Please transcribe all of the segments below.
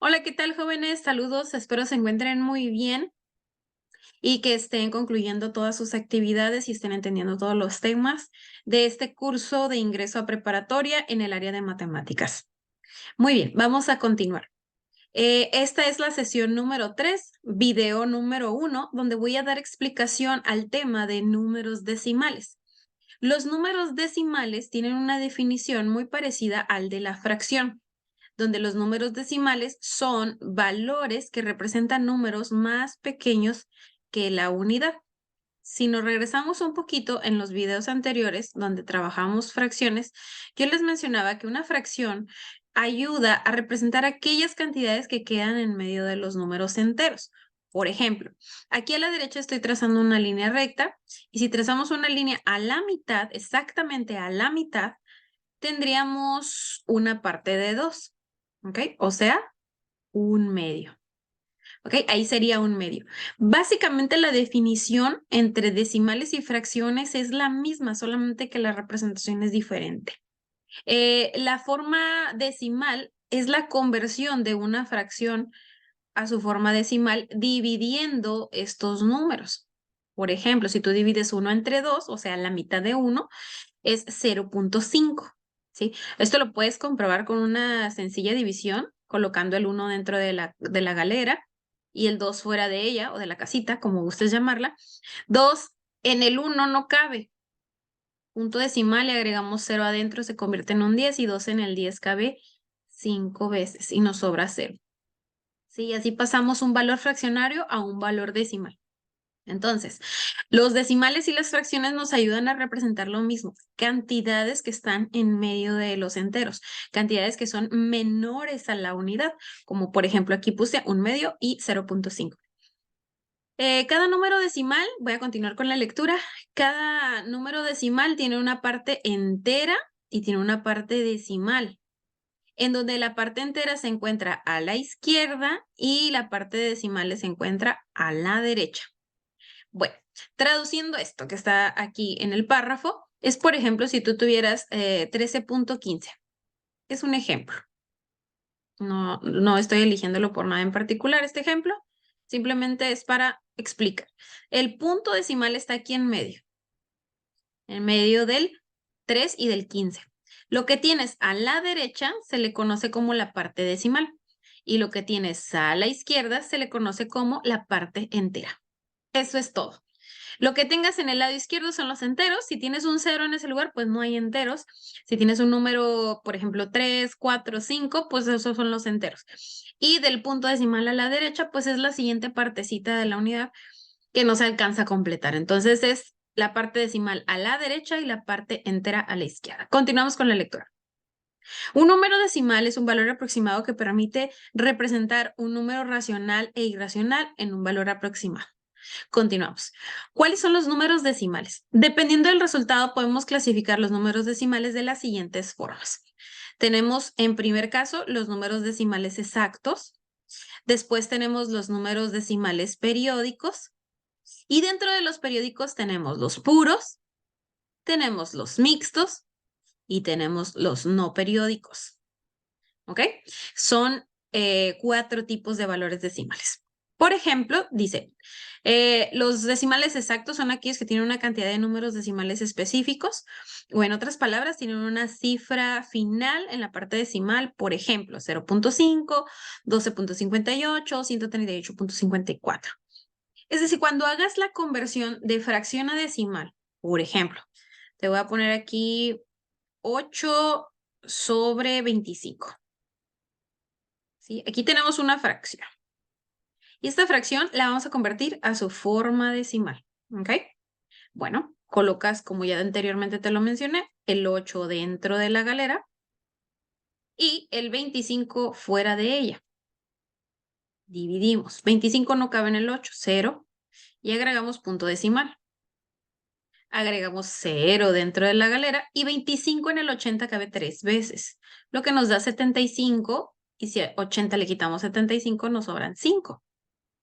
Hola, ¿qué tal, jóvenes? Saludos, espero se encuentren muy bien y que estén concluyendo todas sus actividades y estén entendiendo todos los temas de este curso de ingreso a preparatoria en el área de matemáticas. Muy bien, vamos a continuar. Esta es la sesión número 3, video número 1, donde voy a dar explicación al tema de números decimales. Los números decimales tienen una definición muy parecida al de la fracción, donde los números decimales son valores que representan números más pequeños que la unidad. Si nos regresamos un poquito en los videos anteriores donde trabajamos fracciones, yo les mencionaba que una fracción ayuda a representar aquellas cantidades que quedan en medio de los números enteros. Por ejemplo, aquí a la derecha estoy trazando una línea recta y si trazamos una línea a la mitad, exactamente a la mitad, tendríamos una parte de 2. ¿Ok? O sea, un medio. ¿Ok? Ahí sería un medio. Básicamente la definición entre decimales y fracciones es la misma, solamente que la representación es diferente. La forma decimal es la conversión de una fracción a su forma decimal dividiendo estos números. Por ejemplo, si tú divides 1 entre 2, o sea, la mitad de 1, es 0.5. ¿Sí? Esto lo puedes comprobar con una sencilla división, colocando el 1 dentro de la galera y el 2 fuera de ella o de la casita, como gustes llamarla. 2 en el 1 no cabe. Punto decimal, le agregamos 0 adentro, se convierte en un 10 y 2 en el 10 cabe 5 veces y nos sobra 0. ¿Sí? Así pasamos un valor fraccionario a un valor decimal. Entonces, los decimales y las fracciones nos ayudan a representar lo mismo, cantidades que están en medio de los enteros, cantidades que son menores a la unidad, como por ejemplo aquí puse un medio y 0.5. Cada número decimal, voy a continuar con la lectura, cada número decimal tiene una parte entera y tiene una parte decimal, en donde la parte entera se encuentra a la izquierda y la parte decimal se encuentra a la derecha. Bueno, traduciendo esto que está aquí en el párrafo, es por ejemplo si tú tuvieras 13.15. Es un ejemplo. No estoy eligiéndolo por nada en particular este ejemplo. Simplemente es para explicar. El punto decimal está aquí en medio del 3 y del 15. Lo que tienes a la derecha se le conoce como la parte decimal y lo que tienes a la izquierda se le conoce como la parte entera. Eso es todo. Lo que tengas en el lado izquierdo son los enteros. Si tienes un 0 en ese lugar, pues no hay enteros. Si tienes un número, por ejemplo, 3, 4, 5, pues esos son los enteros. Y del punto decimal a la derecha, pues es la siguiente partecita de la unidad que no se alcanza a completar. Entonces es la parte decimal a la derecha y la parte entera a la izquierda. Continuamos con la lectura. Un número decimal es un valor aproximado que permite representar un número racional e irracional en un valor aproximado. Continuamos. ¿Cuáles son los números decimales? Dependiendo del resultado, podemos clasificar los números decimales de las siguientes formas. Tenemos en primer caso los números decimales exactos, después tenemos los números decimales periódicos y dentro de los periódicos tenemos los puros, tenemos los mixtos y tenemos los no periódicos. ¿Ok? Son 4 tipos de valores decimales. Por ejemplo, dice, los decimales exactos son aquellos que tienen una cantidad de números decimales específicos, o en otras palabras, tienen una cifra final en la parte decimal, por ejemplo, 0.5, 12.58, 138.54. Es decir, cuando hagas la conversión de fracción a decimal, por ejemplo, te voy a poner aquí 8 sobre 25. ¿Sí? Aquí tenemos una fracción. Y esta fracción la vamos a convertir a su forma decimal. ¿Ok? Bueno, colocas, como ya anteriormente te lo mencioné, el 8 dentro de la galera y el 25 fuera de ella. Dividimos. 25 no cabe en el 8, 0. Y agregamos punto decimal. Agregamos 0 dentro de la galera y 25 en el 80 cabe 3 veces, lo que nos da 75 y si a 80 le quitamos 75 nos sobran 5.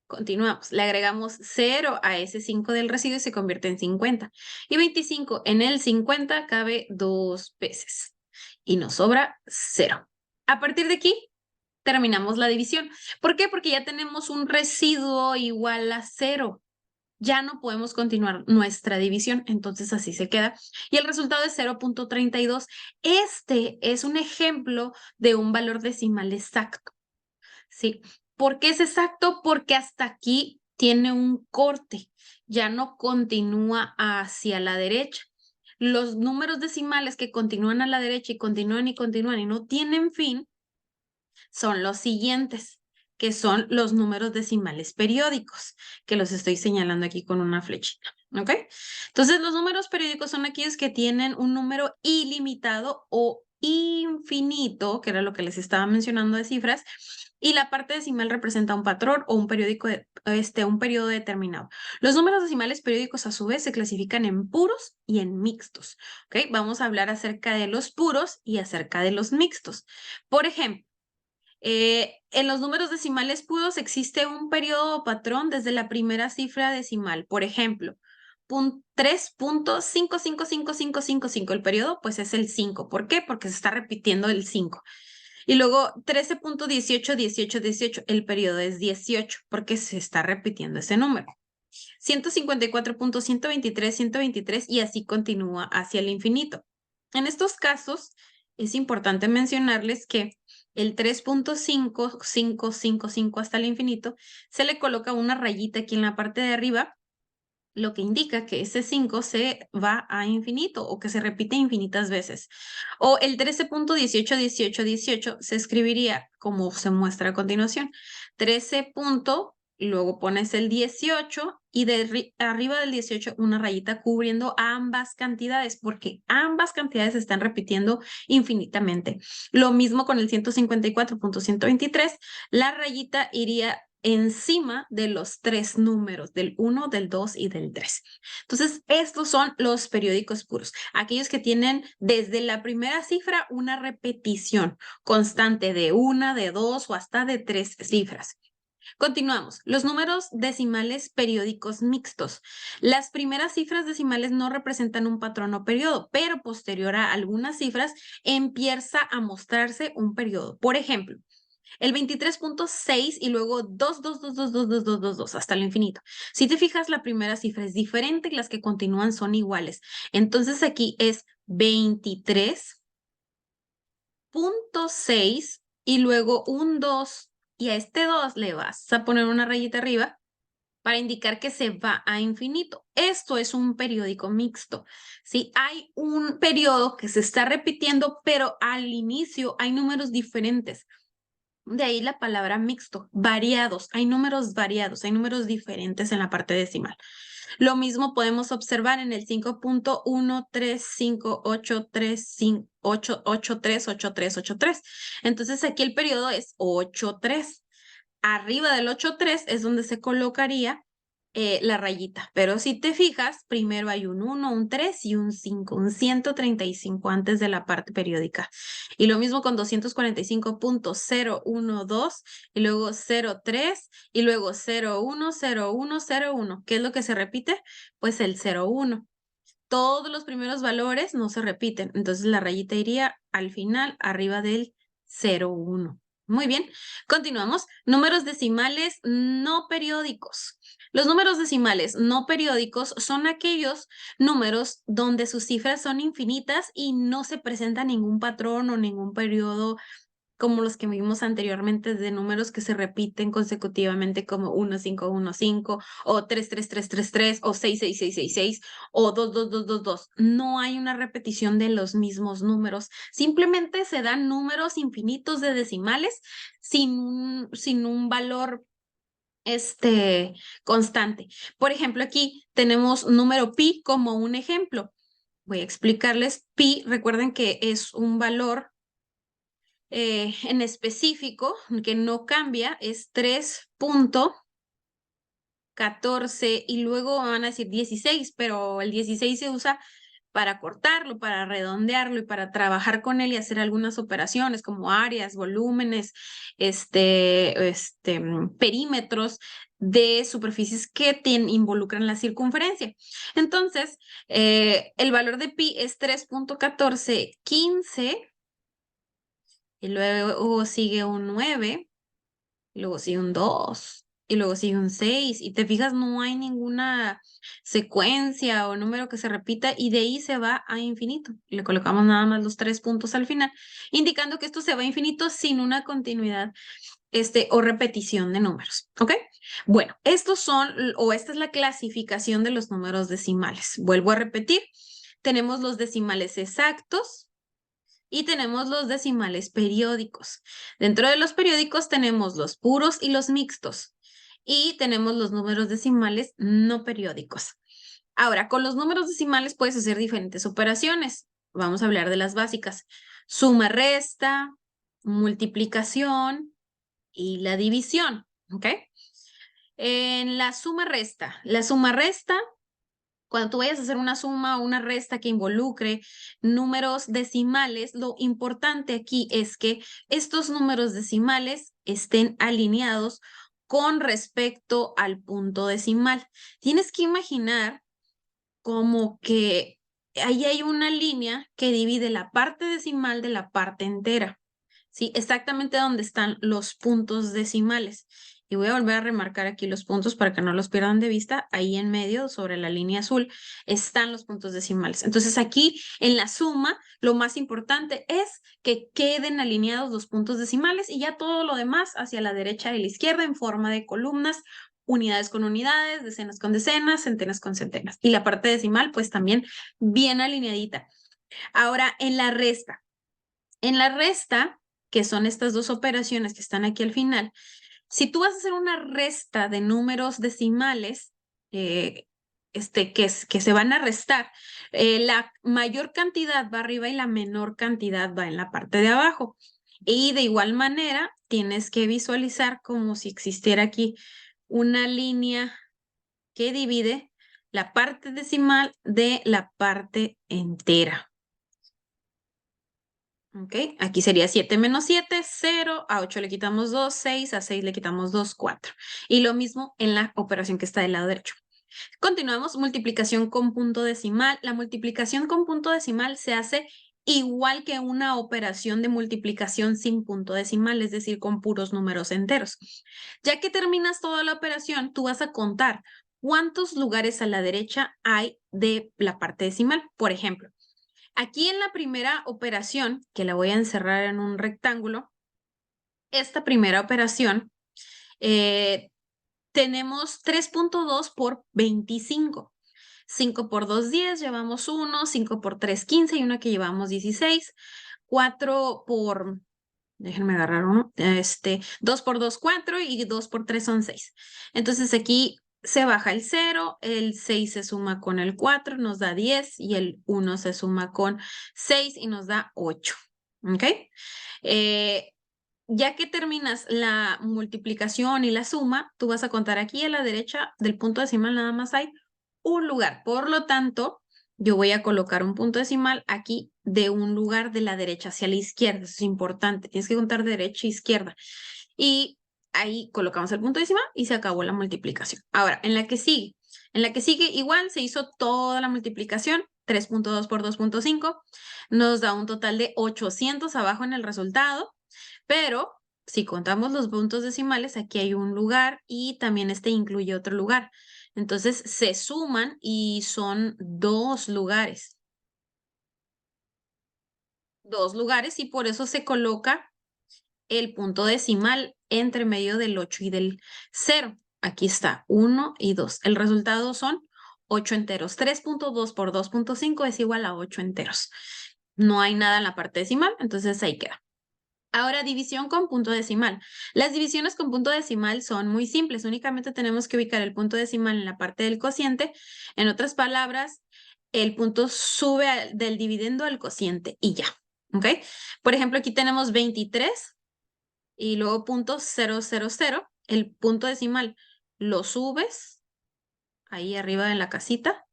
Continuamos, le agregamos 0 a ese 5 del residuo y se convierte en 50. Y 25 en el 50 cabe 2 veces y nos sobra 0. A partir de aquí, terminamos la división. ¿Por qué? Porque ya tenemos un residuo igual a 0. Ya no podemos continuar nuestra división, entonces así se queda. Y el resultado es 0.32. Este es un ejemplo de un valor decimal exacto, ¿sí? ¿Por qué es exacto? Porque hasta aquí tiene un corte, ya no continúa hacia la derecha. Los números decimales que continúan a la derecha y continúan y no tienen fin son los siguientes, que son los números decimales periódicos, que los estoy señalando aquí con una flechita, ¿ok? Entonces, los números periódicos son aquellos que tienen un número ilimitado o infinito, que era lo que les estaba mencionando de cifras, y la parte decimal representa un patrón o un periódico un periodo determinado. Los números decimales periódicos a su vez se clasifican en puros y en mixtos, ¿ok? Vamos a hablar acerca de los puros y acerca de los mixtos. Por ejemplo, en los números decimales puros existe un periodo o patrón desde la primera cifra decimal. Por ejemplo, 3.555555. El periodo pues es el 5. ¿Por qué? Porque se está repitiendo el 5. Y luego 13.181818. El periodo es 18 porque se está repitiendo ese número. 154.123.123 y así continúa hacia el infinito. En estos casos, es importante mencionarles que el 3.5555 hasta el infinito se le coloca una rayita aquí en la parte de arriba, lo que indica que ese 5 se va a infinito o que se repite infinitas veces. O el 13.181818 se escribiría como se muestra a continuación. 13. Y luego pones el 18 y de arriba del 18 una rayita cubriendo ambas cantidades, porque ambas cantidades se están repitiendo infinitamente. Lo mismo con el 154.123, la rayita iría encima de los tres números, del 1, del 2 y del 3. Entonces, estos son los periódicos puros, aquellos que tienen desde la primera cifra una repetición constante de una, de dos o hasta de 3 cifras. Continuamos. Los números decimales periódicos mixtos. Las primeras cifras decimales no representan un patrón o periodo, pero posterior a algunas cifras empieza a mostrarse un periodo. Por ejemplo, el 23.6 y luego 2 hasta el infinito. Si te fijas, la primera cifra es diferente y las que continúan son iguales. Entonces aquí es 23.6 y luego un 2 y a este 2 le vas a poner una rayita arriba para indicar que se va a infinito. Esto es un periódico mixto. ¿Sí? Hay un periodo que se está repitiendo, pero al inicio hay números diferentes. De ahí la palabra mixto, variados, hay números variados, hay números diferentes en la parte decimal. Lo mismo podemos observar en el 5.1358358838383. Entonces aquí el periodo es 83. Arriba del 83 es donde se colocaría la rayita. Pero si te fijas, primero hay un 1, un 3 y un 5, un 135 antes de la parte periódica. Y lo mismo con 245.012 y luego 03 y luego 010101. ¿Qué es lo que se repite? Pues el 01. Todos los primeros valores no se repiten, entonces la rayita iría al final, arriba del 01. Muy bien, continuamos. Números decimales no periódicos. Los números decimales no periódicos son aquellos números donde sus cifras son infinitas y no se presenta ningún patrón o ningún periodo como los que vimos anteriormente de números que se repiten consecutivamente como 1515 o 33333 o 66666 o 22222. No hay una repetición de los mismos números. Simplemente se dan números infinitos de decimales sin un valor constante. Por ejemplo, aquí tenemos número pi como un ejemplo. Voy a explicarles. Pi, recuerden que es un valor en específico, que no cambia, es 3.14 y luego van a decir 16, pero el 16 se usa para cortarlo, para redondearlo y para trabajar con él y hacer algunas operaciones como áreas, volúmenes, perímetros de superficies que involucran la circunferencia. Entonces, el valor de pi es 3.1415 y luego sigue un 9, y luego sigue un 2, y luego sigue un 6, y te fijas, no hay ninguna secuencia o número que se repita, y de ahí se va a infinito. Le colocamos nada más los 3 puntos al final, indicando que esto se va a infinito sin una continuidad o repetición de números, ¿ok? Bueno, estos son, o esta es la clasificación de los números decimales. Vuelvo a repetir, tenemos los decimales exactos y tenemos los decimales periódicos. Dentro de los periódicos tenemos los puros y los mixtos, y tenemos los números decimales no periódicos. Ahora, con los números decimales puedes hacer diferentes operaciones. Vamos a hablar de las básicas: suma, resta, multiplicación y la división, ¿ok? En la suma resta, cuando tú vayas a hacer una suma o una resta que involucre números decimales, lo importante aquí es que estos números decimales estén alineados con respecto al punto decimal. Tienes que imaginar como que ahí hay una línea que divide la parte decimal de la parte entera. ¿Sí? Exactamente donde están los puntos decimales. Y voy a volver a remarcar aquí los puntos para que no los pierdan de vista. Ahí en medio, sobre la línea azul, están los puntos decimales. Entonces aquí en la suma, lo más importante es que queden alineados los puntos decimales y ya todo lo demás hacia la derecha y la izquierda en forma de columnas, unidades con unidades, decenas con decenas, centenas con centenas. Y la parte decimal, pues también bien alineadita. Ahora, en la resta, que son estas dos operaciones que están aquí al final, si tú vas a hacer una resta de números decimales que se van a restar, la mayor cantidad va arriba y la menor cantidad va en la parte de abajo. Y de igual manera, tienes que visualizar como si existiera aquí una línea que divide la parte decimal de la parte entera. ¿Ok? Aquí sería 7 menos 7, 0. A 8 le quitamos 2, 6. A 6 le quitamos 2, 4. Y lo mismo en la operación que está del lado derecho. Continuamos, multiplicación con punto decimal. La multiplicación con punto decimal se hace igual que una operación de multiplicación sin punto decimal, es decir, con puros números enteros. Ya que terminas toda la operación, tú vas a contar cuántos lugares a la derecha hay de la parte decimal. Por ejemplo, aquí en la primera operación, que la voy a encerrar en un rectángulo, esta primera operación tenemos 3.2 por 25. 5 por 2, 10, llevamos 1, 5 por 3, 15 y una que llevamos 16. 4 por, déjenme agarrar uno, 2 por 2, 4 y 2 por 3 son 6. Entonces aquí se baja el 0, el 6 se suma con el 4, nos da 10 y el 1 se suma con 6 y nos da 8. ¿Ok? Ya que terminas la multiplicación y la suma, tú vas a contar aquí a la derecha del punto decimal nada más hay un lugar. Por lo tanto, yo voy a colocar un punto decimal aquí de un lugar de la derecha hacia la izquierda. Eso es importante. Tienes que contar de derecha a izquierda. Y ahí colocamos el punto decimal y se acabó la multiplicación. Ahora, en la que sigue. En la que sigue igual se hizo toda la multiplicación. 3.2 por 2.5 nos da un total de 800 abajo en el resultado. Pero si contamos los puntos decimales, aquí hay un lugar y también este incluye otro lugar. Entonces se suman y son 2 lugares. 2 lugares y por eso se coloca el punto decimal entre medio del 8 y del 0. Aquí está 1 y 2. El resultado son 8 enteros. 3.2 por 2.5 es igual a 8 enteros. No hay nada en la parte decimal, entonces ahí queda. Ahora, división con punto decimal. Las divisiones con punto decimal son muy simples. Únicamente tenemos que ubicar el punto decimal en la parte del cociente. En otras palabras, el punto sube del dividendo al cociente y ya. ¿Ok? Por ejemplo, aquí tenemos 23 y luego punto 000. El punto decimal lo subes ahí arriba en la casita,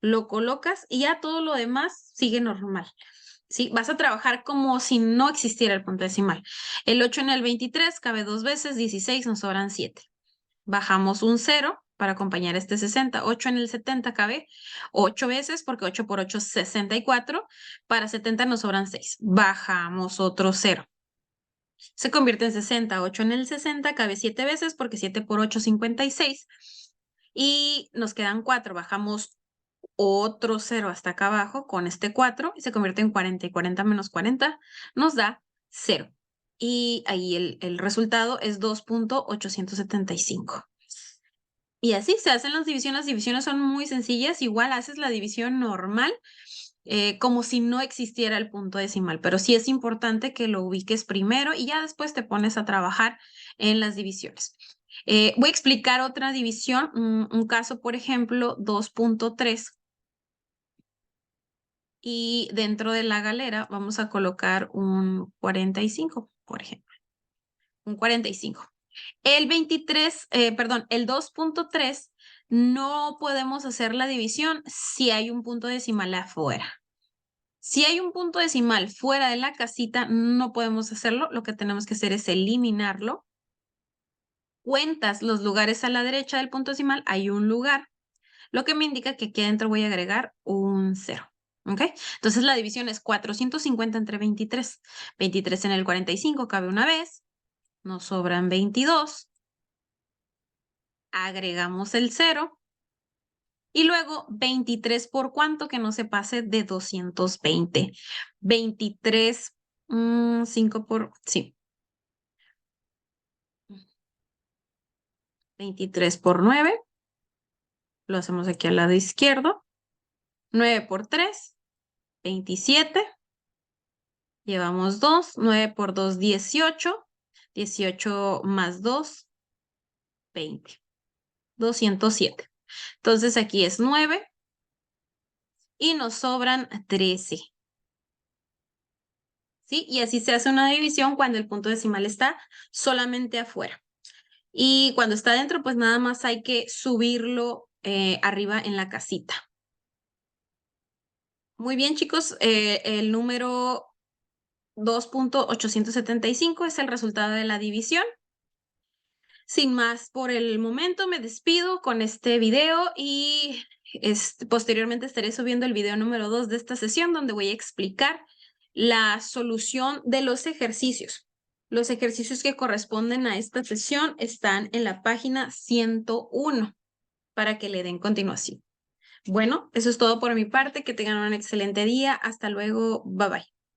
lo colocas y ya todo lo demás sigue normal. ¿Sí? Vas a trabajar como si no existiera el punto decimal. El 8 en el 23 cabe 2 veces, 16 nos sobran 7. Bajamos un 0 para acompañar este 60. 8 en el 70 cabe 8 veces porque 8 por 8 es 64. Para 70 nos sobran 6. Bajamos otro 0. se convierte en 60. 8 en el 60 cabe 7 veces porque 7 por 8, 56. Y nos quedan 4. Bajamos otro 0 hasta acá abajo con este 4 y se convierte en 40. Y 40 menos 40 nos da 0. Y ahí el resultado es 2.875. Y así se hacen las divisiones. Las divisiones son muy sencillas. Igual haces la división normal, como si no existiera el punto decimal. Pero sí es importante que lo ubiques primero y ya después te pones a trabajar en las divisiones. Voy a explicar otra división. Un caso, por ejemplo, 2.3. Y dentro de la galera vamos a colocar un 45, por ejemplo. Un 45. El 23, perdón, el 2.3 no podemos hacer la división si hay un punto decimal afuera. Si hay un punto decimal fuera de la casita, no podemos hacerlo. Lo que tenemos que hacer es eliminarlo. Cuentas los lugares a la derecha del punto decimal, hay un lugar, lo que me indica que aquí adentro voy a agregar un 0. ¿Ok? Entonces la división es 450 entre 23. 23 en el 45 cabe una vez. Nos sobran 22. Agregamos el 0. Y luego 23 por cuánto, que no se pase de 220. 23, 5 por, sí. 23 por 9. Lo hacemos aquí al lado izquierdo. 9 por 3, 27. Llevamos 2. 9 por 2, 18. 18 más 2, 20. 207. Entonces aquí es 9 y nos sobran 13. ¿Sí? Y así se hace una división cuando el punto decimal está solamente afuera. Y cuando está dentro, pues nada más hay que subirlo arriba en la casita. Muy bien, chicos, el número 2.875 es el resultado de la división. Sin más por el momento, me despido con este video y posteriormente estaré subiendo el video número 2 de esta sesión, donde voy a explicar la solución de los ejercicios. Los ejercicios que corresponden a esta sesión están en la página 101 para que le den continuación. Bueno, eso es todo por mi parte. Que tengan un excelente día. Hasta luego. Bye bye.